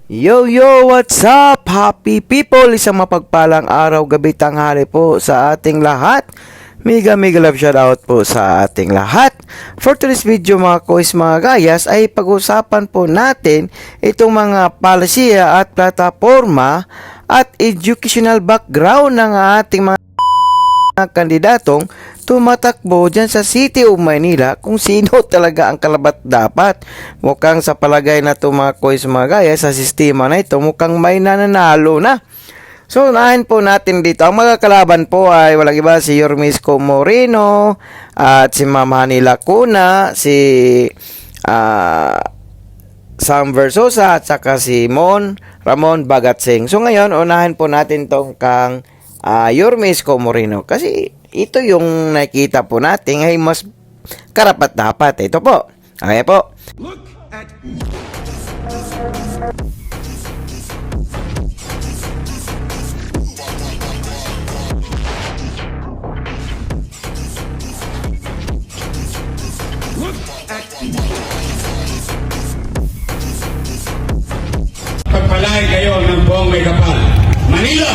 Yo yo, what's up happy people? Isang mapagpalang araw, gabi, tanghali po sa ating lahat. Mega love shoutout po sa ating lahat. For today's video mga kois, mga gayas, ay pag-usapan po natin itong mga palisiya at plataforma at educational background ng ating mga kandidatong tumatakbo dyan sa City of Manila, kung sino talaga ang kalabat dapat. Mukhang sa palagay na ito mga kois, mga gaya, sa sistema na ito mukhang may nananalo na. So unahin po natin dito, ang mga kalaban po ay walang iba si Yormisco Moreno at si Ma'am Hani Lacuna, si Sam Versosa at saka si Ramon Bagatsing. So ngayon unahin po natin tong kang Yormisco Moreno kasi ito yung nakita po natin ay mas karapat-dapat. Ito po. Okay po. Look at Pagpalain kayo ng buong may kapal. Manila!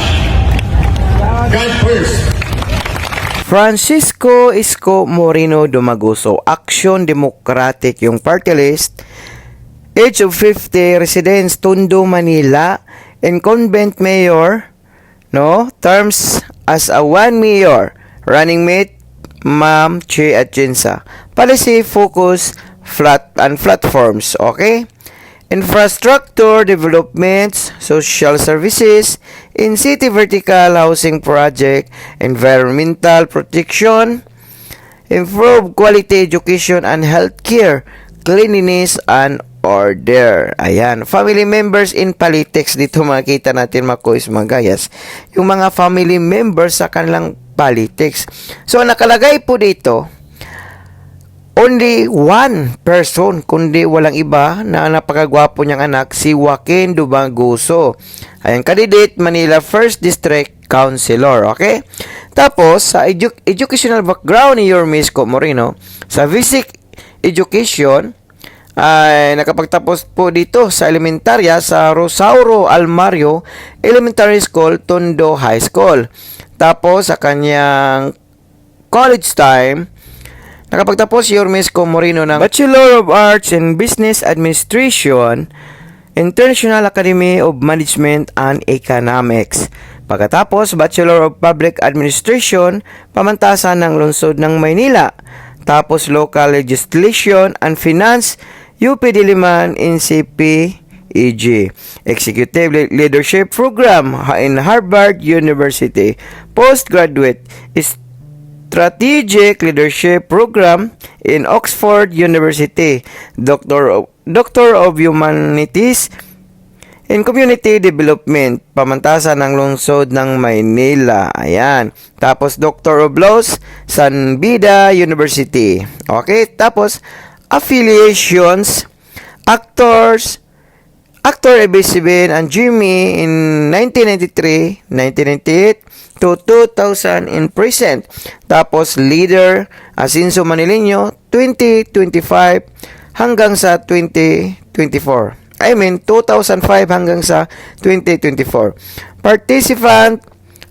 God first! Francisco Isko Moreno Dumaguso, Action Democratic yung party list. Age of 50, residence Tondo, Manila. Incumbent mayor, no? Terms as a one mayor. Running mate, Ma'am Che Atienza. Policy focus flat and platforms, okay? Infrastructure developments, social services, in-city vertical housing project, environmental protection, improve quality education and healthcare, cleanliness and order. Ayan, family members in politics. Dito makita natin mga kois, mga gayas, yung mga family members sa kanilang politics. So nakalagay po dito, only one person, kundi walang iba na napakagwapo niyang anak, si Joaquin Dumaguso. Ayan, candidate Manila 1st District Councilor, okay? Tapos, sa educational background ni Yormisco Moreno, sa basic education, ay nakapagtapos po dito sa elementarya sa Rosauro Almario Elementary School, Tondo High School. Tapos, sa kanyang college time, nakapagtapos si Yormisco Moreno ng Bachelor of Arts in Business Administration, International Academy of Management and Economics. Pagkatapos, Bachelor of Public Administration, pamantasan ng lungsod ng Maynila. Tapos, Local Legislation and Finance, UP Diliman, NCP, EG. Executive Leadership Program in Harvard University. Postgraduate Strategic Leadership Program in Oxford University, Doctor of Humanities in Community Development, pamantasan ng lungsod ng Maynila. Ayan. Tapos Doctor of Laws, San Beda University. Okay, tapos affiliations, Actor ABCBN and Jimmy in 1993, 1998 to 2000 in present. Tapos leader Asinso Manileño 2025 hanggang sa 2024. 2005 hanggang sa 2024. Participant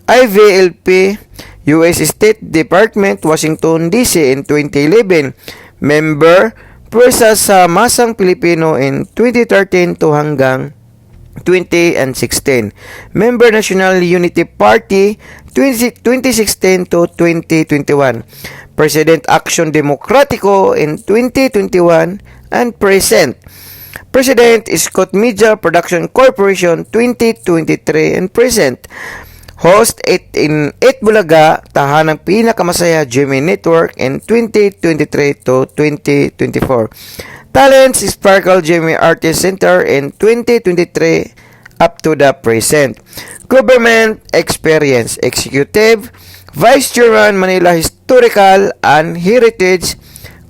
IVLP US State Department Washington DC in 2011. Member Pwersa sa Masang Pilipino in 2013 to hanggang 2016. Member National Unity Party 2016 to 2021. President Action Democratico in 2021 and present. President Scott Media Production Corporation 2023 and present. Host 8 Bulaga, tahanang pinakamasaya Jimmy Network in 2023 to 2024. Talents Sparkle Jimmy Artist Center in 2023 up to the present. Government Experience Executive Vice Chairman Manila Historical and Heritage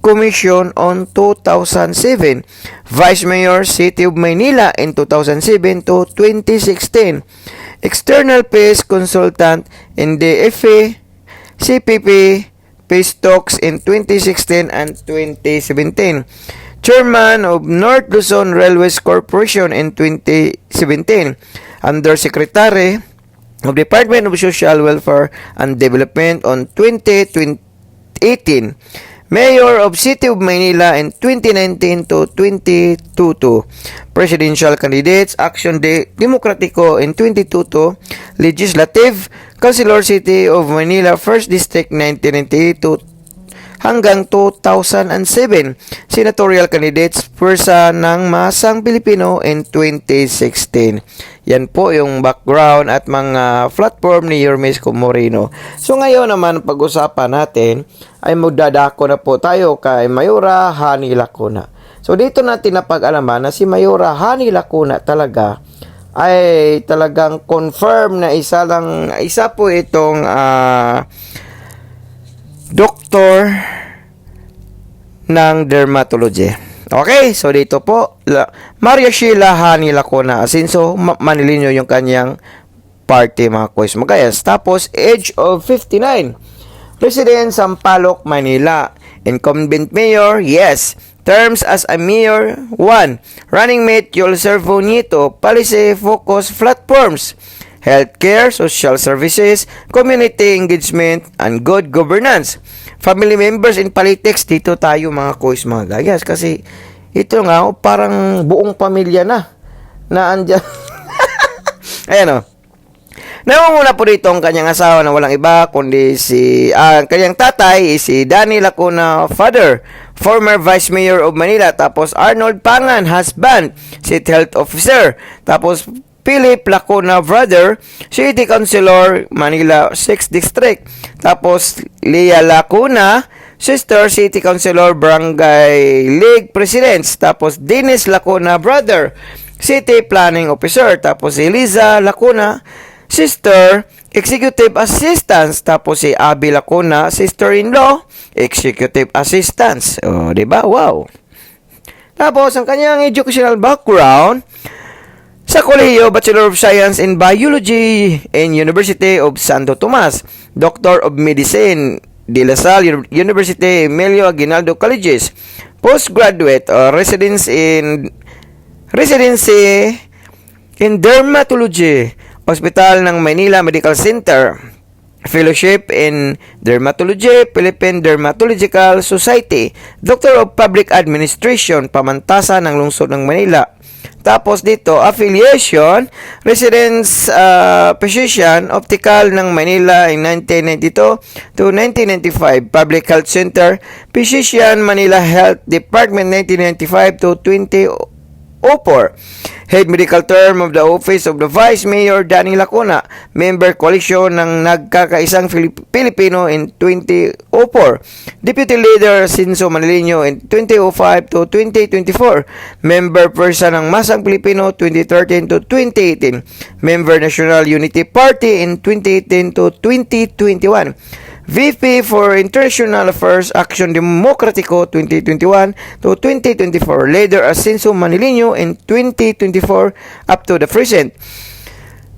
Commission on 2007. Vice Mayor City of Manila in 2007 to 2016. External Peace Consultant in DFA, CPP, Peace Talks in 2016 and 2017. Chairman of North Luzon Railways Corporation in 2017, Undersecretary of Department of Social Welfare and Development on 2018, Mayor of City of Manila in 2019 to 2022, Presidential Candidates Action Democratico in 2022, Legislative Councilor City of Manila 1st District 1998 to hanggang 2007, Senatorial Candidates Pwersa ng Masang Pilipino in 2016. Yan po yung background at mga platform ni Yormes Moreno. So ngayon naman pag-usapan natin ay magdadako na po tayo kay Mayora Hani Lacuna. So dito natin napag-alaman na si Mayora Hani Lacuna talaga ay talagang confirm na isa po itong doktor ng dermatology. Okay, so dito po, Maria Sheila Hani Lacuna Asinso, Manilinyo yung kanyang party mga quiz magayas. Tapos, age of 59. Resident Sampaloc, Manila. Incumbent mayor, yes. Terms as a mayor, 1. Running mate, Yul Servo Nieto. Policy focus platforms. Healthcare, social services, community engagement, and good governance. Family members in politics, dito tayo mga quiz mga gayas. Kasi ito nga, parang buong pamilya na andyan. Ayan o. Nangunguna po dito ang kanyang asawa na walang iba, kundi kanyang tatay, si Danny Lacuna, father, former Vice Mayor of Manila. Tapos Arnold Pangan, husband, City Health Officer. Tapos Philip Lacuna, brother, City Councilor, Manila 6th District. Tapos Leah Lacuna, sister, City Councilor, Barangay League Presidents. Tapos Dennis Lacuna, brother, City Planning Officer. Tapos Eliza Lacuna, sister, Executive Assistance. Tapos si Abby Lacuna, sister-in-law, Executive Assistance. O, diba? Wow. Tapos ang kanyang educational background, sa Kolehiyo, Bachelor of Science in Biology in University of Santo Tomas, Doctor of Medicine, De La Salle University, Emilio Aguinaldo Colleges, postgraduate residency in Dermatology, Hospital ng Manila Medical Center, Fellowship in Dermatology, Philippine Dermatological Society, Doctor of Public Administration, Pamantasan ng Lungsod ng Manila. Tapos dito, affiliation, residence physician, optical ng Manila in 1992 to 1995, Public Health Center, physician, Manila Health Department 1995 to 2004. Head medical term of the Office of the Vice Mayor Danny Lacuna, member coalition ng Nagkakaisang Pilipino in 2004. Deputy Leader Sinso Manilinyo in 2005 to 2024. Member person ng Masang Pilipino 2013 to 2018. Member National Unity Party in 2018 to 2021. VP for International Affairs Action Democratico 2021 to 2024. Leader Asinso Manilinyo in 2024 up to the present.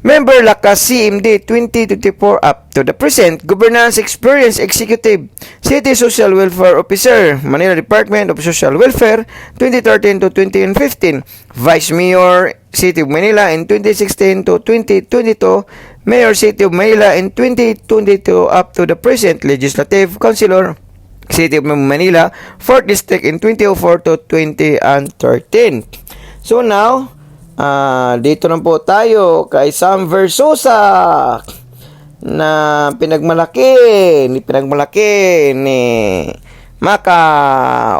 Member Lakas CMD 2024 up to the present. Governance Experience Executive City Social Welfare Officer, Manila Department of Social Welfare 2013 to 2015. Vice Mayor City of Manila in 2016 to 2022. Mayor City of Manila in 2022 up to the present. Legislative Councilor City of Manila 4th District in 2004 to 2013. So now, dito na po tayo kay Sam Versosa na pinagmalaki ni Maka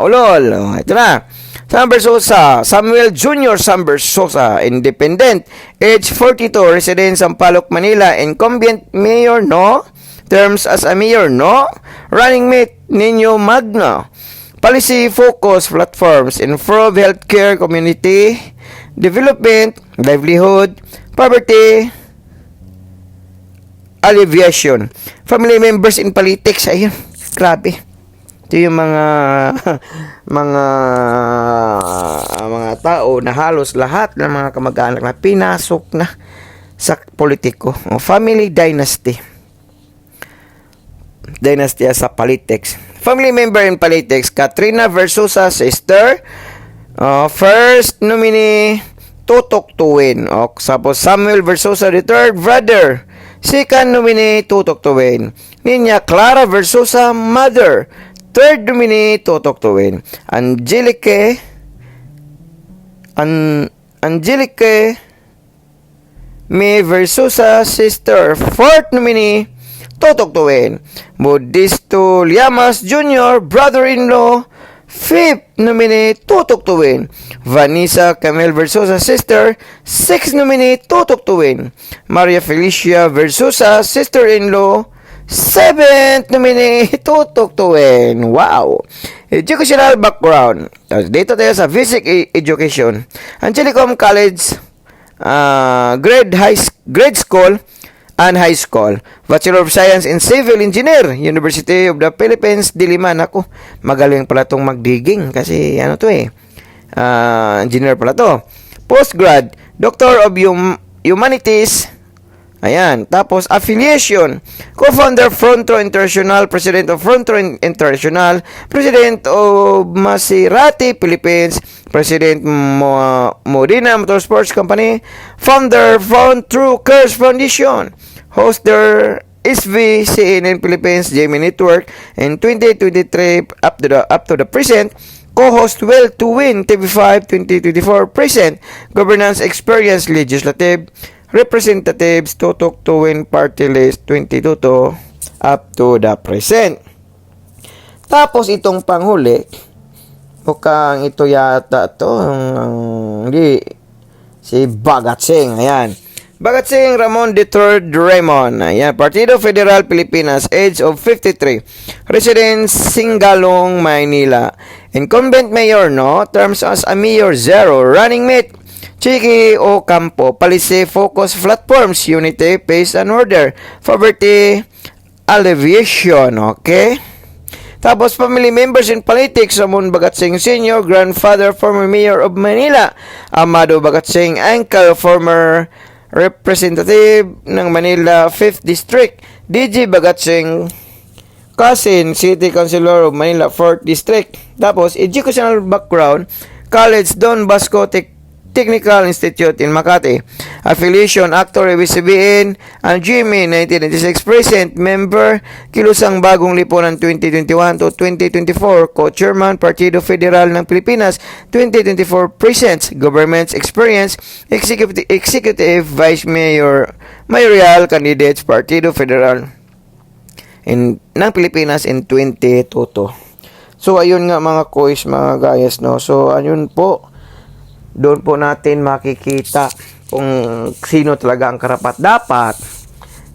Ulol. Ito na. Sam Versosa, Samuel Jr. Sam Versosa, independent, age 42, resident Sampaloc, Manila, incumbent mayor, no? Terms as a mayor, no? Running mate, Nino Magno. Policy focus platforms, improve healthcare, community development, livelihood, poverty alleviation. Family members in politics, ayun, grabe. Ito yung mga tao na halos lahat ng mga kamag-anak na pinasok na sa politiko. Family dynasty sa politics. Family member in politics, Katrina Versosa, sister, First nominee, Tutok Tuwin. Tapos Samuel Versosa III, brother. Second nominee, Tutok Tuwin. Ninya Clara Versosa, mother. Third nominee, Tutok Tuwin. Angelique May Versosa, sister. Fourth nominee, Tutok Tuwin. Modisto Llamas Jr., brother-in-law. Fifth nominee, Tutok Tuwin. Vanessa Camille Versosa, sister. Sixth nominee, Tutok Tuwin. Maria Felicia Versosa, sister-in-law. Seventh nominee, Tutok Tuwin. Wow! Educational background. Dito tayo sa basic education. Angelicum College, grade school and high school. Bachelor of Science in Civil Engineer, University of the Philippines, Diliman. Ako, magaling pala itong magdigging kasi ano to engineer pala to. Postgrad, Doctor of Humanities. Ayan. Tapos, affiliation. Co-founder Frontro International, President of Frontro International, President of Maserati Philippines, President Modena Motorsports Company, Founder Frontro Cares Foundation, Hoster SV CNN Philippines Jamie Network, and 2023 up to the present, co-host Well to Win TV5 2024 present, Governance Experience Legislative, Representatives Tutok Tuwin Party List 2022 up to the present. Tapos itong panghuli, mukhang ito yata to, hindi, si Bagat Singh, ayan. Bagat Singh Ramon III Raymond, ayan, Partido Federal Pilipinas, age of 53, residence Singalong, Maynila, incumbent mayor, no, terms as a mayor 0, running mate Chiki Ocampo, Policy Focus Platforms, Unity, Peace and Order, Poverty Alleviation, okay? Tapos, family members in politics, Ramon Bagat Singh Sr., grandfather, former mayor of Manila, Amado Bagat Singh, uncle, former representative ng Manila 5th District, DJ Bagat Singh, cousin, city councilor of Manila 4th District. Tapos, educational background, college, Don Bosco Technical Institute in Makati. Affiliation, actor, ibig sabihin, ang GMA 1996 present, member, Kilusang Bagong Lipunan 2021 to 2024, co-chairman, Partido Federal ng Pilipinas 2024 presents, government experience, executive vice mayor, mayoral candidates, Partido Federal ng Pilipinas in 2022. So, ayun nga mga kois, mga guys, no? So, ayun po, doon po natin makikita kung sino talaga ang karapat-dapat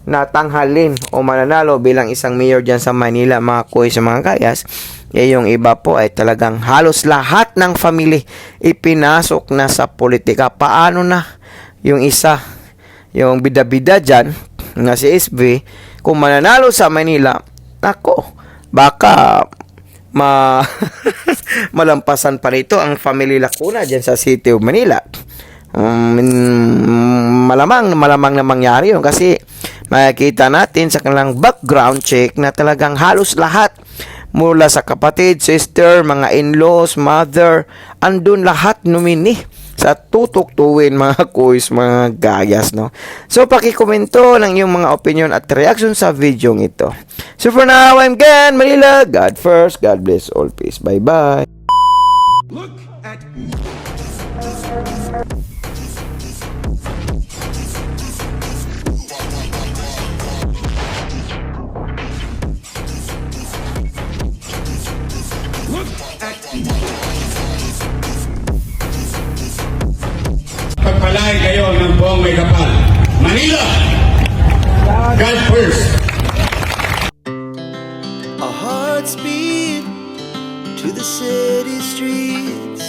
na tanghalin o mananalo bilang isang mayor dyan sa Manila, mga koy, sa mga kayas. Yung iba po ay talagang halos lahat ng family ipinasok na sa politika. Paano na yung isa, yung bida-bida dyan na si SB, kung mananalo sa Manila, ako, baka malampasan pa rito ang family Lacuna dyan sa City of Manila. Malamang na mangyari yun kasi makikita natin sa kanilang background check na talagang halos lahat mula sa kapatid, sister, mga in-laws, mother, andun lahat nominee sa Tutok Tuwin, mga kuys, mga gayas, no? So, pakikomento ng iyong mga opinion at reaction sa video ito. So, for now, I'm Gan Manila. God first, God bless all, peace. Bye-bye. Look at pagpalain kayo ng buong may kapal. Manila! God first! Our hearts beat to the city streets.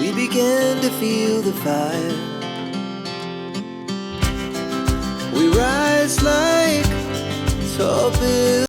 We began to feel the fire. We rise like tall buildings.